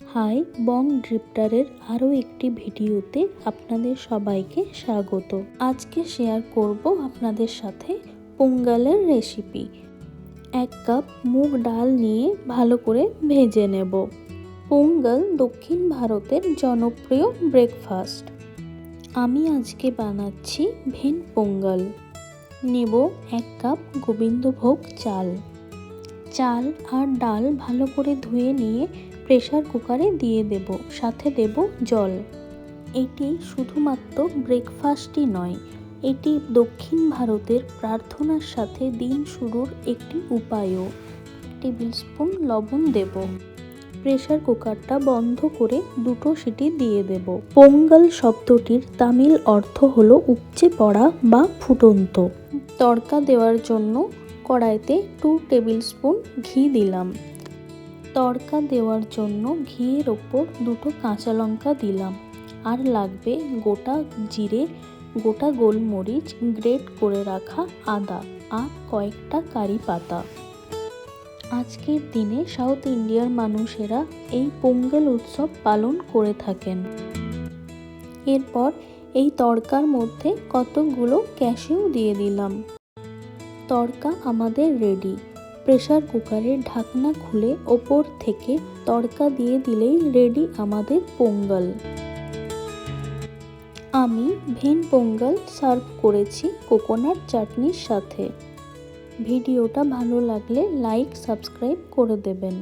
High, বং ড্রিফটারের আরও একটি ভিডিওতে আপনাদের সবাইকে স্বাগত। আজকে শেয়ার করব আপনাদের সাথে পোঙ্গলের রেসিপি। 1 কাপ মুগ ডাল নিয়ে ভালো করে ভেজে নেব। পোঙ্গল দক্ষিণ ভারতের জনপ্রিয় ব্রেকফাস্ট। আমি আজকে বানাচ্ছি ভেন পোঙ্গল। নেব 1 কাপ গোবিন্দভোগ চাল। চাল আর ডাল ভালো করে ধুয়ে নিয়ে প্রেসার কুকারে দিয়ে দেব, সাথে দেব জল। এটি শুধুমাত্র ব্রেকফাস্টই নয়, এটি দক্ষিণ ভারতের প্রার্থনার সাথে দিন শুরুর একটি উপায়ও। টেবিল স্পুন লবণ দেব। প্রেসার কুকারটা বন্ধ করে 2 সিটি দিয়ে দেব। পোঙ্গল শব্দটির তামিল অর্থ হলো উপচে পড়া বা ফুটন্ত। তড়কা দেওয়ার জন্য কড়াইতে 2 টেবিল স্পুন ঘি দিলাম। তড়কা দেওয়ার জন্য ঘিয়ের ওপর 2টো কাঁচা লঙ্কা দিলাম। আর লাগবে গোটা জিরে, গোটা গোলমরিচ, গ্রেট করে রাখা আদা আর কয়েকটা কারি পাতা। আজকের দিনে সাউথ ইন্ডিয়ার মানুষেরা এই পোঙ্গল উৎসব পালন করে থাকেন। এরপর এই তড়কার মধ্যে কতগুলো ক্যাশিউ দিয়ে দিলাম। তড়কা আমাদের রেডি। প্রেসার কুকারের ঢাকনা খুলে ওপর থেকে তড়কা দিয়ে দিলেই রেডি আমাদের পোঙ্গল। আমি ভেন পোঙ্গল সার্ভ করেছি কোকোনাট চাটনির সাথে। ভিডিওটা ভালো লাগলে লাইক, সাবস্ক্রাইব করে দেবেন।